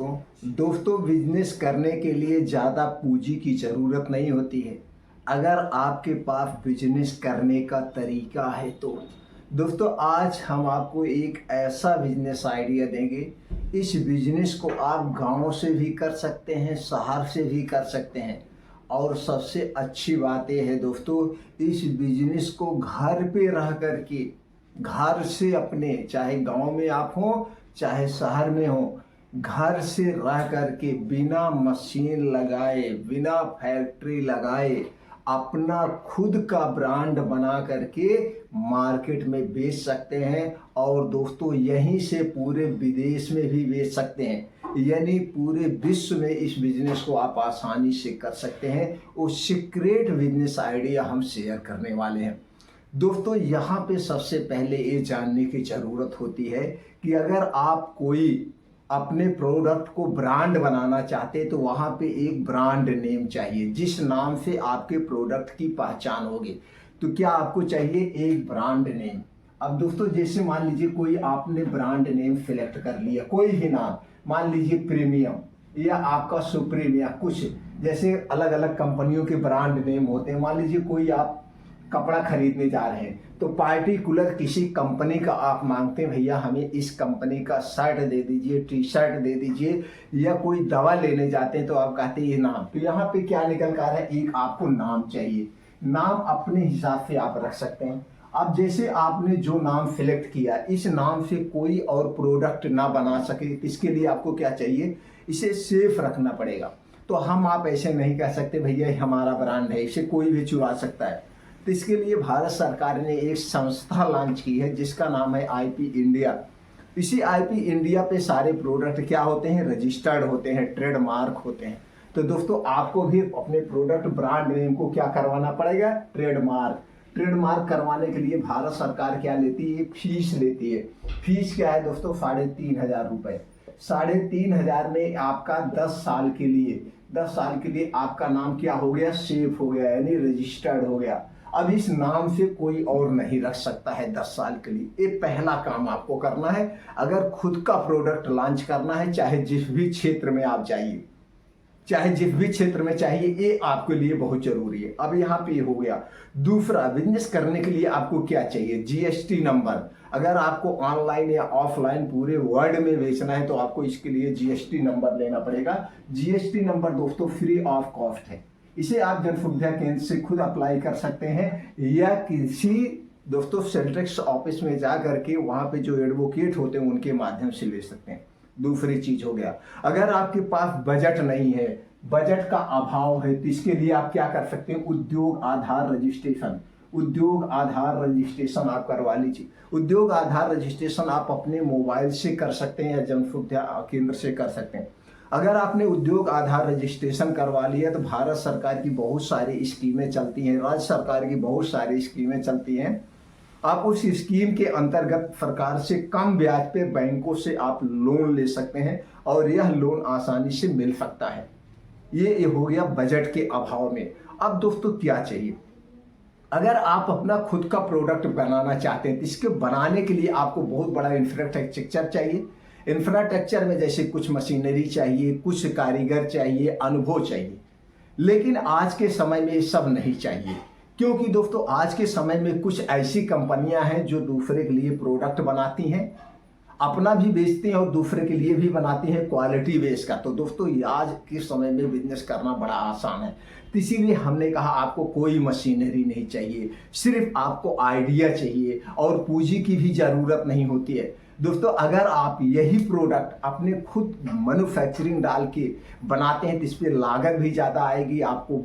दोस्तों बिजनेस करने के लिए ज़्यादा पूंजी की ज़रूरत नहीं होती है अगर आपके पास बिजनेस करने का तरीका है तो। दोस्तों आज हम आपको एक ऐसा बिजनेस आइडिया देंगे। इस बिजनेस को आप गांव से भी कर सकते हैं, शहर से भी कर सकते हैं, और सबसे अच्छी बात यह है दोस्तों, इस बिजनेस को घर पे रह कर के, घर से अपने, चाहे गांव में आप हो चाहे शहर में हो, घर से रह कर के बिना मशीन लगाए, बिना फैक्ट्री लगाए, अपना खुद का ब्रांड बना करके मार्केट में बेच सकते हैं। और दोस्तों यहीं से पूरे विदेश में भी बेच सकते हैं, यानी पूरे विश्व में इस बिजनेस को आप आसानी से कर सकते हैं। वो सीक्रेट बिजनेस आइडिया हम शेयर करने वाले हैं। दोस्तों यहाँ पे सबसे पहले ये जानने की ज़रूरत होती है कि अगर आप कोई अपने प्रोडक्ट को ब्रांड बनाना चाहते तो वहाँ पे एक ब्रांड नेम चाहिए, जिस नाम से आपके प्रोडक्ट की पहचान होगी। तो क्या आपको चाहिए? एक ब्रांड नेम। अब दोस्तों जैसे मान लीजिए कोई आपने ब्रांड नेम सेलेक्ट कर लिया, कोई भी नाम, मान लीजिए प्रीमियम या आपका सुप्रीम या कुछ, जैसे अलग अलग कंपनियों के ब्रांड नेम होते हैं। मान लीजिए कोई आप कपड़ा खरीदने जा रहे हैं तो पार्टिकुलर किसी कंपनी का आप मांगते हैं, भैया हमें इस कंपनी का शर्ट दे दीजिए, टी शर्ट दे दीजिए, या कोई दवा लेने जाते हैं तो आप कहते हैं ये नाम। तो यहाँ पे क्या निकल कर आ रहा है? एक आपको नाम चाहिए। नाम अपने हिसाब से आप रख सकते हैं। अब जैसे आपने जो नाम सिलेक्ट किया, इस नाम से कोई और प्रोडक्ट ना बना सके, इसके लिए आपको क्या चाहिए? इसे सेफ रखना पड़ेगा। तो आप ऐसे नहीं कह सकते भैया ये हमारा ब्रांड है, इसे कोई भी चुरा सकता है। तो इसके लिए भारत सरकार ने एक संस्था लॉन्च की है जिसका नाम है आईपी इंडिया। इसी आईपी इंडिया पे सारे प्रोडक्ट क्या होते हैं? रजिस्टर्ड होते हैं, ट्रेडमार्क होते हैं। तो दोस्तों आपको भी अपने प्रोडक्ट ब्रांड नेम को क्या करवाना पड़ेगा? ट्रेडमार्क। ट्रेडमार्क करवाने के लिए भारत सरकार क्या लेती है? फीस लेती है। फीस क्या है दोस्तों? 3,500 रुपये। 3,500 में आपका 10 साल के लिए आपका नाम क्या हो गया? सेफ हो गया, यानी रजिस्टर्ड हो गया। अब इस नाम से कोई और नहीं रख सकता है 10 साल के लिए। ये पहला काम आपको करना है अगर खुद का प्रोडक्ट लॉन्च करना है, चाहे जिस भी क्षेत्र में आप जाइए, चाहे जिस भी क्षेत्र में चाहिए, ये आपके लिए बहुत जरूरी है। अब यहाँ पे हो गया। दूसरा, बिजनेस करने के लिए आपको क्या चाहिए? GST number. अगर आपको ऑनलाइन या ऑफलाइन पूरे वर्ल्ड में बेचना है तो आपको इसके लिए जीएसटी नंबर लेना पड़ेगा। जीएसटी नंबर दोस्तों फ्री ऑफ कॉस्ट है। इसे आप जन सुविधा केंद्र से खुद अप्लाई कर सकते हैं, या किसी दोस्तों सेल टैक्स ऑफिस में जा करके वहां पे जो एडवोकेट होते हैं उनके माध्यम से ले सकते हैं। दूसरी चीज हो गया, अगर आपके पास बजट नहीं है, बजट का अभाव है, तो इसके लिए आप क्या कर सकते हैं? उद्योग आधार रजिस्ट्रेशन। उद्योग आधार रजिस्ट्रेशन आप करवा लीजिए। उद्योग आधार रजिस्ट्रेशन आप अपने मोबाइल से कर सकते हैं या जन सुविधा केंद्र से कर सकते हैं। अगर आपने उद्योग आधार रजिस्ट्रेशन करवा लिया तो भारत सरकार की बहुत सारी स्कीमें चलती हैं, राज्य सरकार की बहुत सारी स्कीमें चलती हैं। आप उस स्कीम के अंतर्गत सरकार से कम ब्याज पे बैंकों से आप लोन ले सकते हैं और यह लोन आसानी से मिल सकता है। ये हो गया बजट के अभाव में। अब दोस्तों क्या चाहिए? अगर आप अपना खुद का प्रोडक्ट बनाना चाहते हैं तो इसके बनाने के लिए आपको बहुत बड़ा इंफ्रास्ट्रक्चर चाहिए। इंफ्रास्ट्रक्चर में जैसे कुछ मशीनरी चाहिए, कुछ कारीगर चाहिए, अनुभव चाहिए। लेकिन आज के समय में ये सब नहीं चाहिए, क्योंकि दोस्तों आज के समय में कुछ ऐसी कंपनियां हैं जो दूसरे के लिए प्रोडक्ट बनाती हैं, अपना भी बेचती हैं और दूसरे के लिए भी बनाती हैं क्वालिटी बेस का। तो दोस्तों आज के समय में बिजनेस करना बड़ा आसान है। तो इसीलिए हमने कहा आपको कोई मशीनरी नहीं चाहिए, सिर्फ आपको आइडिया चाहिए और पूंजी की भी जरूरत नहीं होती है। दोस्तों अगर आप यही प्रोडक्ट अपने खुद मैन्युफैक्चरिंग डाल के बनाते हैं तो इस पर लागत भी ज़्यादा आएगी। आपको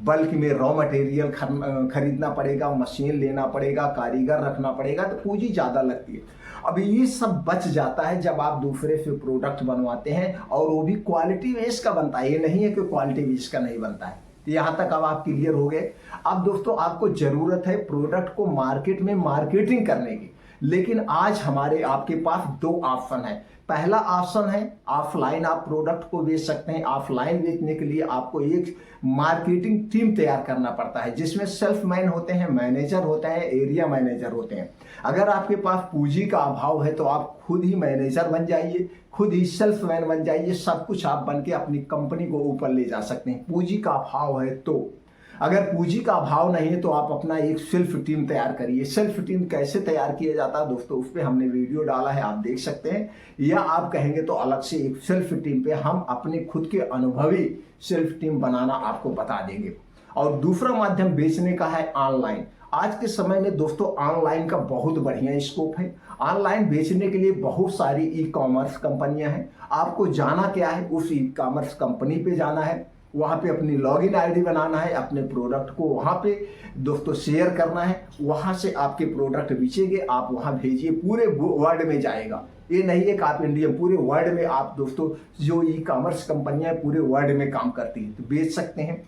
बल्क में रॉ मटेरियल खरीदना पड़ेगा, मशीन लेना पड़ेगा, कारीगर रखना पड़ेगा, तो पूंजी ज़्यादा लगती है। अब ये सब बच जाता है जब आप दूसरे से प्रोडक्ट बनवाते हैं, और वो भी क्वालिटी बेस का बनता है। ये नहीं है कि क्वालिटी बेस का नहीं बनता है। यहाँ तक अब आप क्लियर हो गए। अब दोस्तों आपको जरूरत है प्रोडक्ट को मार्केट में मार्केटिंग करने की। लेकिन आज हमारे आपके पास 2 ऑप्शन है। पहला ऑप्शन है ऑफलाइन आप प्रोडक्ट को बेच सकते हैं। ऑफलाइन बेचने के लिए आपको एक मार्केटिंग टीम तैयार करना पड़ता है, जिसमें सेल्समैन होते हैं, मैनेजर होते हैं, एरिया मैनेजर होते हैं। अगर आपके पास पूंजी का अभाव है तो आप खुद ही मैनेजर बन जाइए, खुद ही सेल्समैन बन जाइए, सब कुछ आप बन के अपनी कंपनी को ऊपर ले जा सकते हैं। पूंजी का अभाव है तो, अगर पूंजी का अभाव नहीं है तो आप अपना एक सेल्फ टीम तैयार करिए। सेल्फ टीम कैसे तैयार किया जाता है दोस्तों, उस पर हमने वीडियो डाला है, आप देख सकते हैं, या आप कहेंगे तो अलग से एक सेल्फ टीम पे हम अपने खुद के अनुभवी सेल्फ टीम बनाना आपको बता देंगे। और दूसरा माध्यम बेचने का है ऑनलाइन। आज के समय में दोस्तों ऑनलाइन का बहुत बढ़िया स्कोप है। ऑनलाइन बेचने के लिए बहुत सारी ई कॉमर्स कंपनियां हैं। आपको जाना क्या है, उस ई कॉमर्स कंपनी पे जाना है, वहाँ पे अपनी लॉगिन आईडी बनाना है, अपने प्रोडक्ट को वहाँ पे दोस्तों शेयर करना है, वहाँ से आपके प्रोडक्ट बेचेंगे, आप वहाँ भेजिए, पूरे वर्ल्ड में जाएगा। ये नहीं है कि आप इंडिया, पूरे वर्ल्ड में आप दोस्तों जो ई कॉमर्स कंपनियां पूरे वर्ल्ड में काम करती हैं तो बेच सकते हैं।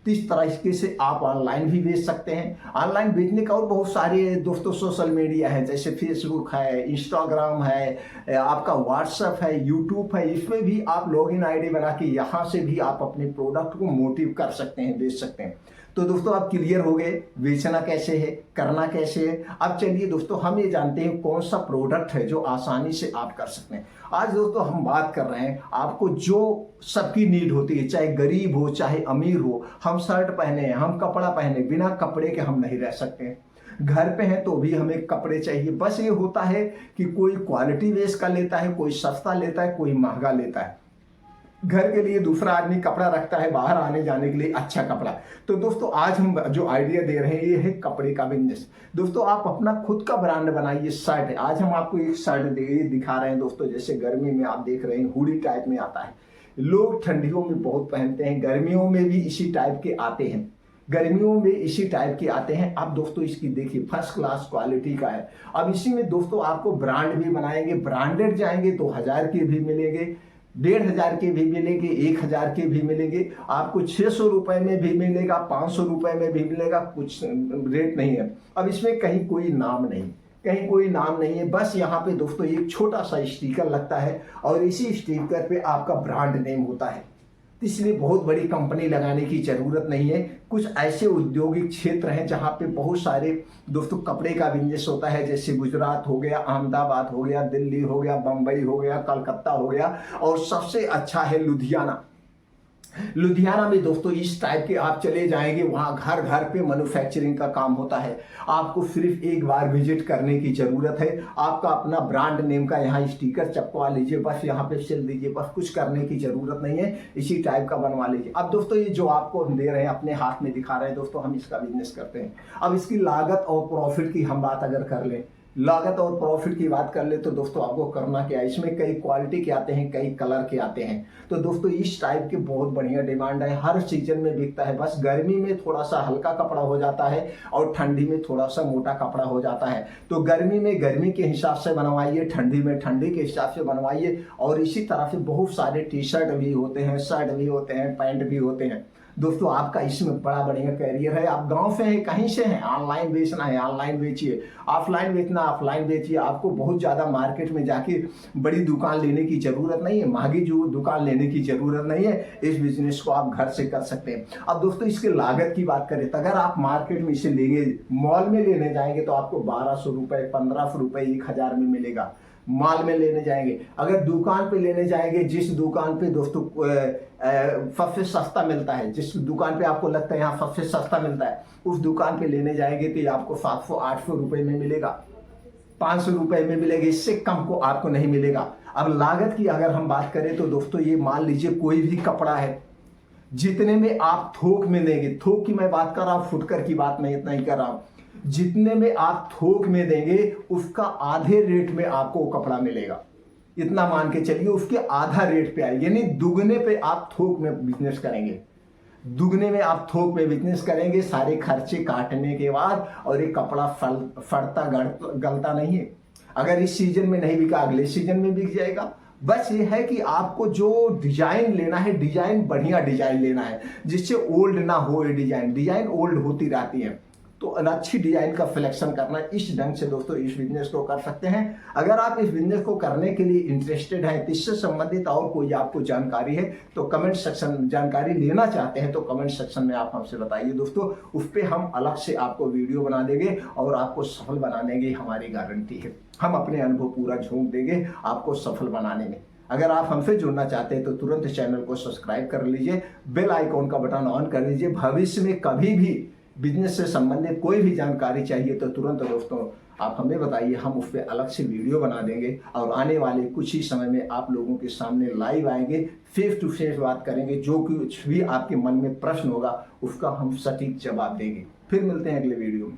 तो इस तरीके से आप ऑनलाइन भी बेच सकते हैं। ऑनलाइन बेचने का और बहुत सारे दोस्तों सोशल मीडिया है, जैसे फेसबुक है, इंस्टाग्राम है, आपका व्हाट्सएप है, यूट्यूब है, इसमें भी आप लॉगिन आईडी बना के यहाँ से भी आप अपने प्रोडक्ट को मोटिव कर सकते हैं, बेच सकते हैं। तो दोस्तों आप क्लियर हो गए बेचना कैसे है, करना कैसे है। अब चलिए दोस्तों हम ये जानते हैं कौन सा प्रोडक्ट है जो आसानी से आप कर सकते हैं। आज दोस्तों हम बात कर रहे हैं आपको जो सबकी नीड होती है, चाहे गरीब हो चाहे अमीर हो। हम शर्ट पहने, हम कपड़ा पहने, बिना कपड़े के हम नहीं रह सकते। घर पे हैं तो भी हमें कपड़े चाहिए। बस ये होता है कि कोई क्वालिटी बेस का लेता है, कोई सस्ता लेता है, कोई महंगा लेता है। घर के लिए दूसरा आदमी कपड़ा रखता है, बाहर आने जाने के लिए अच्छा कपड़ा। तो दोस्तों आज हम जो आइडिया दे रहे हैं ये है कपड़े का बिजनेस। दोस्तों आप अपना खुद का ब्रांड बनाइए। शर्ट है, आज हम आपको एक शर्ट दिखा रहे हैं दोस्तों, जैसे गर्मी में आप देख रहे हैं हुडी टाइप में आता है, लोग ठंडियों में बहुत पहनते हैं, गर्मियों में भी इसी टाइप के आते हैं, गर्मियों में इसी टाइप के आते हैं। अब दोस्तों इसकी देखिए फर्स्ट क्लास क्वालिटी का है। अब इसी में दोस्तों आपको ब्रांड भी बनाएंगे, ब्रांडेड जाएंगे तो 1000 के भी मिलेंगे, 1500 के भी मिलेंगे, 1000 के भी मिलेंगे, आपको 600 रुपए में भी मिलेगा, 500 रुपए में भी मिलेगा, कुछ रेट नहीं है। अब इसमें कहीं कोई नाम नहीं, कहीं कोई नाम नहीं है, बस यहाँ पे दोस्तों एक छोटा सा स्टिकर लगता है और इसी स्टिकर पे आपका ब्रांड नेम होता है। इसलिए बहुत बड़ी कंपनी लगाने की जरूरत नहीं है। कुछ ऐसे औद्योगिक क्षेत्र हैं जहाँ पे बहुत सारे दोस्तों कपड़े का बिजनेस होता है, जैसे गुजरात हो गया, अहमदाबाद हो गया, दिल्ली हो गया, बम्बई हो गया, कलकत्ता हो गया, और सबसे अच्छा है लुधियाना। लुधियाना में दोस्तों इस टाइप के आप चले जाएंगे, वहां घर घर पे मैन्युफैक्चरिंग का काम होता है। आपको सिर्फ एक बार विजिट करने की जरूरत है, आपका अपना ब्रांड नेम का यहाँ स्टिकर चपकवा लीजिए, बस यहाँ पे सिल दीजिए, बस कुछ करने की जरूरत नहीं है, इसी टाइप का बनवा लीजिए। अब दोस्तों ये जो आपको हम दे रहे हैं, अपने हाथ में दिखा रहे हैं दोस्तों, हम इसका बिजनेस करते हैं। अब इसकी लागत और प्रॉफिट की हम बात अगर कर लें, लागत और प्रॉफिट की बात कर ले तो दोस्तों आपको करना क्या है, इसमें कई क्वालिटी के आते हैं, कई कलर के आते हैं। तो दोस्तों इस टाइप के बहुत बढ़िया डिमांड है, हर सीजन में बिकता है। बस गर्मी में थोड़ा सा हल्का कपड़ा हो जाता है और ठंडी में थोड़ा सा मोटा कपड़ा हो जाता है। तो गर्मी में गर्मी के हिसाब से बनवाइए, ठंडी में ठंडी के हिसाब से बनवाइए। और इसी तरह से बहुत सारे टी शर्ट भी होते हैं, शर्ट भी होते हैं, पैंट भी होते हैं। दोस्तों आपका इसमें बड़ा बढ़िया कैरियर है। आप गांव से हैं, कहीं से हैं, ऑनलाइन बेचना है ऑनलाइन बेचिए, ऑफलाइन बेचना ऑफलाइन बेचिए। आपको बहुत ज़्यादा मार्केट में जाके बड़ी दुकान लेने की ज़रूरत नहीं है, महंगी जो दुकान लेने की ज़रूरत नहीं है। इस बिजनेस को आप घर से कर सकते हैं। अब दोस्तों इसके लागत की बात करें तो अगर आप मार्केट में इसे लेंगे, मॉल में लेने जाएंगे तो आपको 1200 रुपये, 1500 रुपये, 1000 में मिलेगा। माल में लेने जाएंगे, अगर दुकान पे लेने जाएंगे, जिस दुकान पे दोस्तों सबसे सस्ता मिलता है, जिस दुकान पे आपको लगता है यहाँ सबसे सस्ता मिलता है, उस दुकान पे लेने जाएंगे तो ये आपको 700-800 रुपये में मिलेगा, 500 रुपये में मिलेगा, इससे कम को आपको नहीं मिलेगा। अब लागत की अगर हम बात करें तो दोस्तों ये मान लीजिए कोई भी कपड़ा है, जितने में आप थोक में देंगे, थोक की मैं बात कर रहा हूँ, फुटकर की बात मैं इतना ही कर रहा हूँ, जितने में आप थोक में देंगे उसका आधे रेट में आपको कपड़ा मिलेगा। इतना मान के चलिए उसके आधा रेट पे आए, यानी दुगने पे आप थोक में बिजनेस करेंगे, दुगने में आप थोक में बिजनेस करेंगे सारे खर्चे काटने के बाद। और ये कपड़ा फटता गलता नहीं है। अगर इस सीजन में नहीं बिका, अगले सीजन में बिक जाएगा। बस ये है कि आपको जो डिजाइन लेना है, डिजाइन बढ़िया डिजाइन लेना है, जिससे ओल्ड ना हो। ये डिजाइन ओल्ड होती रहती है, तो अच्छी डिजाइन का सिलेक्शन करना, इस ढंग से दोस्तों इस बिजनेस को कर सकते हैं। अगर आप इस बिजनेस को करने के लिए इंटरेस्टेड हैं, इससे संबंधित और कोई आपको जानकारी है तो कमेंट सेक्शन, जानकारी लेना चाहते हैं तो कमेंट सेक्शन में आप हमसे बताइए दोस्तों, उस पर हम अलग से आपको वीडियो बना देंगे और आपको सफल बना देंगे, हमारी गारंटी है। हम अपने अनुभव पूरा झोंक देंगे आपको सफल बनाने में। अगर आप हमसे जुड़ना चाहते हैं तो तुरंत चैनल को सब्सक्राइब कर लीजिए, बेल आइकॉन का बटन ऑन कर लीजिए। भविष्य में कभी भी बिजनेस से संबंधित कोई भी जानकारी चाहिए तो तुरंत दोस्तों आप हमें बताइए, हम उस पर अलग से वीडियो बना देंगे और आने वाले कुछ ही समय में आप लोगों के सामने लाइव आएंगे, फेस टू फेस बात करेंगे। जो कुछ भी आपके मन में प्रश्न होगा उसका हम सटीक जवाब देंगे। फिर मिलते हैं अगले वीडियो में।